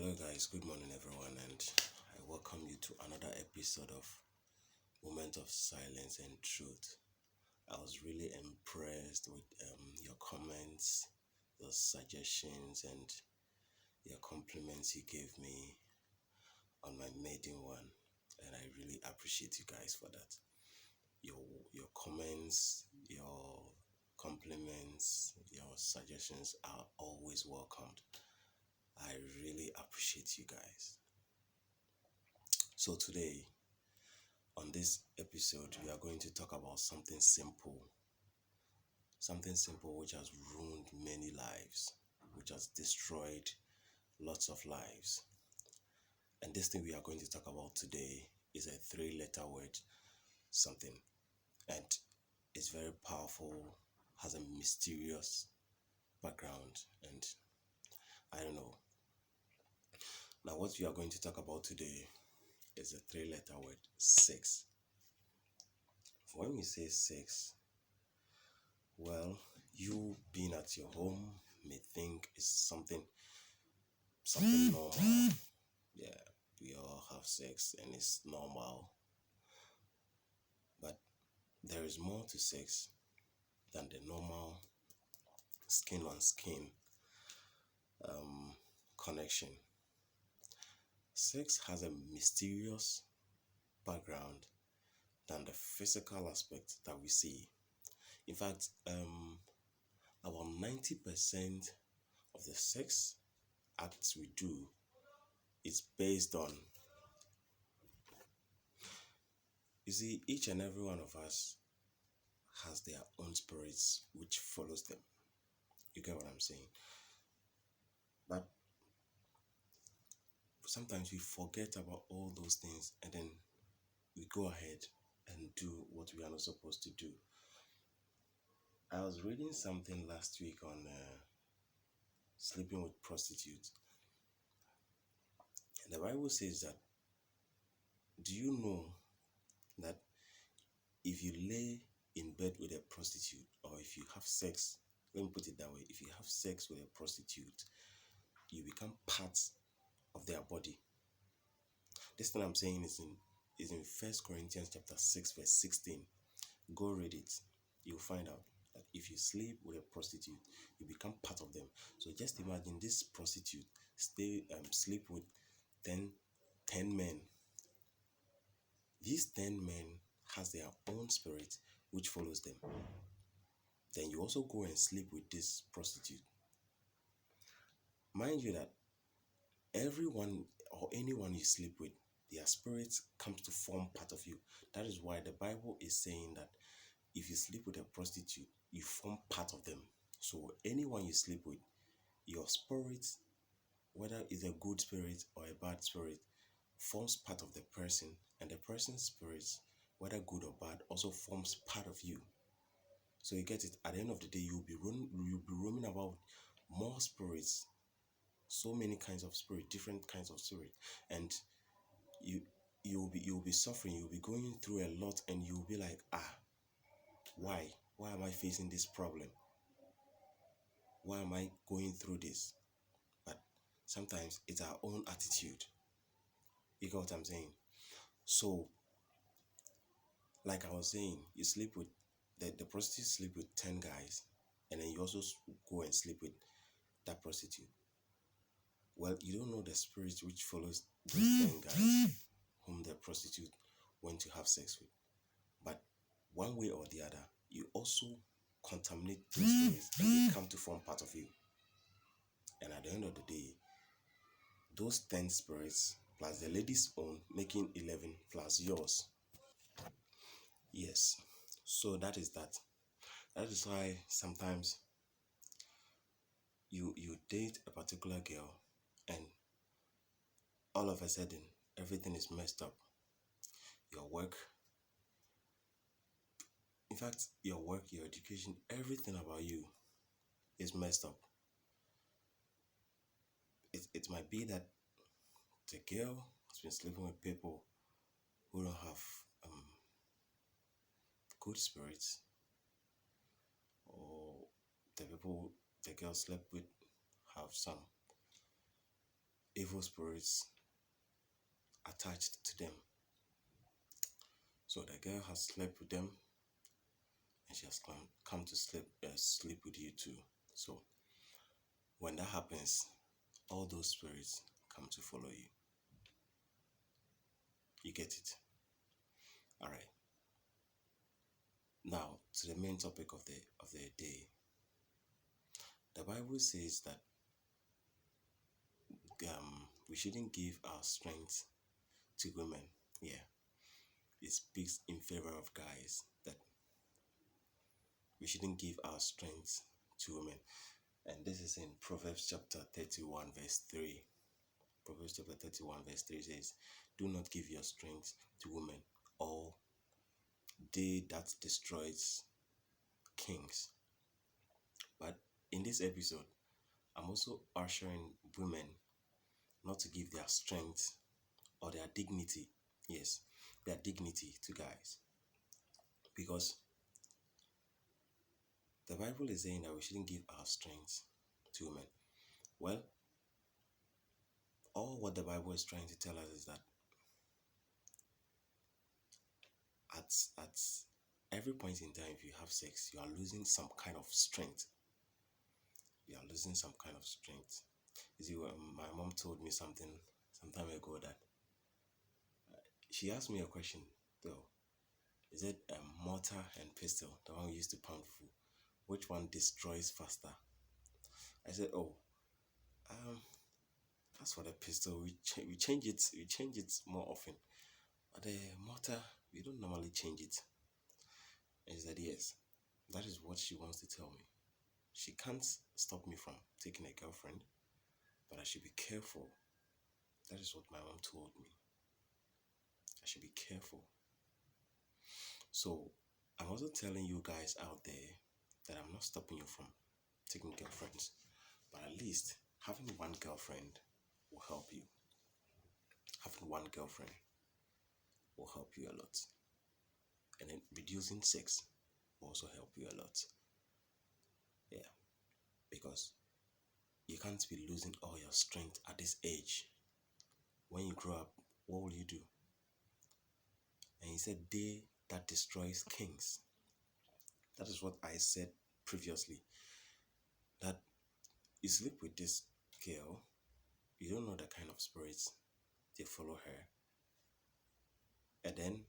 Hello, guys. Good morning, everyone, and I welcome you to another episode of Moment of Silence and Truth. I was really impressed with your comments, your suggestions, and your compliments you gave me on my maiden one, and I really appreciate you guys for that. Your comments, your compliments, your suggestions are always welcomed. I really appreciate you guys. So today, on this episode, we are going to talk about something simple which has ruined many lives, which has destroyed lots of lives. And this thing we are going to talk about today is a three-letter word, something, and it's very powerful, has a mysterious background, and I don't know. Now, what we are going to talk about today is a three-letter word, sex. When we say sex, well, you being at your home may think it's something normal. Yeah, we all have sex and it's normal. But there is more to sex than the normal skin on skin connection. Sex has a mysterious background than the physical aspect that we see. In fact, about 90% of the sex acts we do is based on, you see, each and every one of us has their own spirits which follows them. You get what I'm saying? But sometimes we forget about all those things and then we go ahead and do what we are not supposed to do. I was reading something last week on sleeping with prostitutes. And the Bible says that, do you know that if you lay in bed with a prostitute, or if you have sex, let me put it that way, if you have sex with a prostitute, you become part of their body. This thing I'm saying is in 1 Corinthians chapter 6 verse 16. Go read it. You'll find out that if you sleep with a prostitute, you become part of them. So just imagine this prostitute sleep with 10 men. These 10 men has their own spirit which follows them. Then you also go and sleep with this prostitute. Mind you that everyone or anyone you sleep with, their spirit comes to form part of you. That is why the Bible is saying that if you sleep with a prostitute, you form part of them. So anyone you sleep with, your spirit, whether it's a good spirit or a bad spirit, forms part of the person, and the person's spirit, whether good or bad, also forms part of you. So you get it. At the end of the day, you'll be roaming about more spirits, so many kinds of spirit, different kinds of spirit, and you'll be suffering. You'll be going through a lot, and you'll be like, why am I facing this problem? Why am I going through this? But sometimes it's our own attitude. You get what I'm saying? So, like I was saying, you sleep with the prostitute, sleep with 10 guys, and then you also go and sleep with that prostitute. Well, you don't know the spirit which follows those 10 guys whom the prostitute went to have sex with. But one way or the other, you also contaminate those spirits and they come to form part of you. And at the end of the day, those 10 spirits plus the lady's own, making 11 plus yours. Yes. So that is that. That is why sometimes you date a particular girl and all of a sudden everything is messed up. Your work, in fact, your work, your education, everything about you is messed up. It might be that the girl has been sleeping with people who don't have good spirits, or the people the girl slept with have some evil spirits attached to them. So the girl has slept with them, and she has come to sleep with you too. So when that happens, all those spirits come to follow you. You get it? All right. Now to the main topic of the day. The Bible says that we shouldn't give our strength to women. Yeah, it speaks in favor of guys that we shouldn't give our strength to women. And this is in Proverbs chapter 31 verse 3. Proverbs chapter 31 verse 3 says, "Do not give your strength to women, or they that destroys kings." But in this episode, I'm also ushering women not to give their strength or their dignity, yes, their dignity to guys. Because the Bible is saying that we shouldn't give our strength to women. Well, all what the Bible is trying to tell us is that at every point in time, if you have sex, you are losing some kind of strength. You are losing some kind of strength. You see, my mom told me something some time ago that she asked me a question though. Is it mortar and pestle, the one we used to pound food? Which one destroys faster? I said, oh, as for the pistol, we change it more often. But the mortar, we don't normally change it. And she said, yes, that is what she wants to tell me. She can't stop me from taking a girlfriend, but I should be careful. That is what my mom told me. I should be careful. So I'm also telling you guys out there that I'm not stopping you from taking girlfriends, but at least having one girlfriend will help you. Having one girlfriend will help you a lot. And then reducing sex will also help you a lot. Yeah. Because you can't be losing all your strength at this age. When you grow up, what will you do? And he said, they that destroys kings. That is what I said previously. That you sleep with this girl, you don't know the kind of spirits they follow her. And then,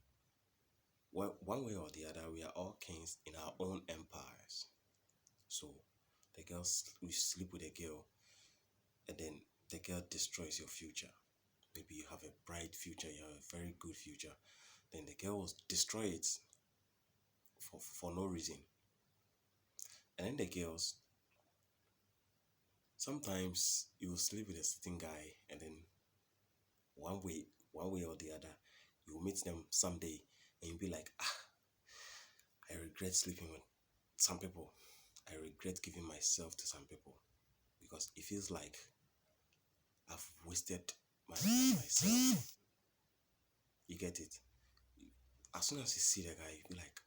well, one way or the other, we are all kings in our own empires. So, we sleep with a girl, and then the girl destroys your future. Maybe you have a bright future, you have a very good future. Then the girl will destroy it for no reason. And then the girls, sometimes you will sleep with a certain guy, and then one way or the other, you will meet them someday, and you'll be like, I regret sleeping with some people. I regret giving myself to some people, because it feels like I've wasted myself. You get it? As soon as you see the guy, you be like,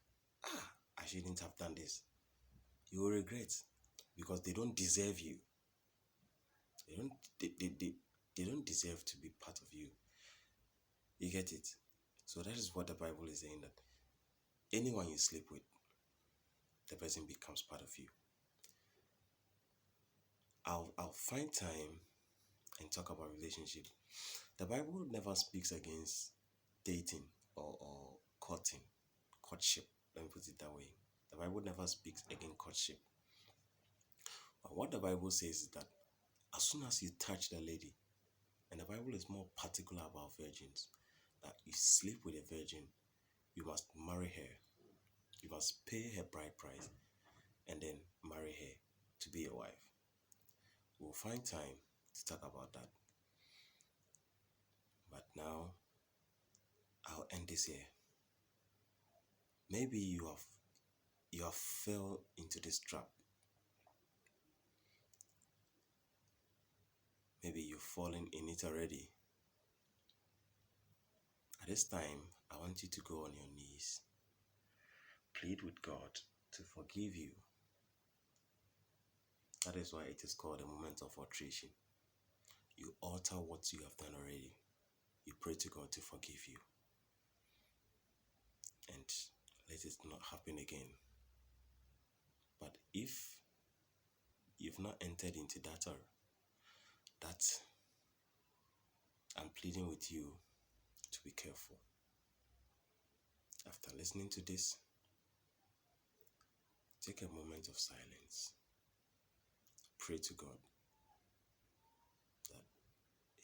I shouldn't have done this. You will regret, because they don't deserve you. They don't deserve to be part of you. You get it? So that is what the Bible is saying, that anyone you sleep with, the person becomes part of you. I'll find time and talk about relationship. The Bible never speaks against dating or courtship. Let me put it that way. The Bible never speaks against courtship. But what the Bible says is that as soon as you touch the lady, and the Bible is more particular about virgins, that you sleep with a virgin, you must marry her. You must pay her bride price and then marry her to be a wife. We'll find time to talk about that. But now, I'll end this here. Maybe you have fell into this trap. Maybe you've fallen in it already. At this time, I want you to go on your knees. Plead with God to forgive you. That is why it is called a moment of alteration. You ought matter what you have done already, you pray to God to forgive you and let it not happen again. But if you've not entered into that I'm pleading with you to be careful. After listening to this, take a moment of silence. Pray to God that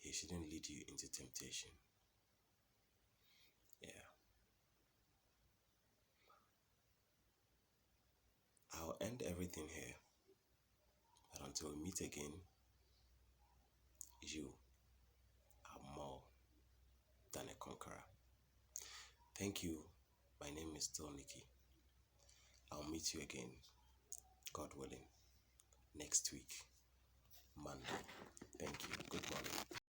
He shouldn't lead you into temptation. Yeah. I'll end everything here. But until we meet again, you are more than a conqueror. Thank you. My name is still Nikki. I'll meet you again, God willing, next week, Monday. Thank you. Good morning.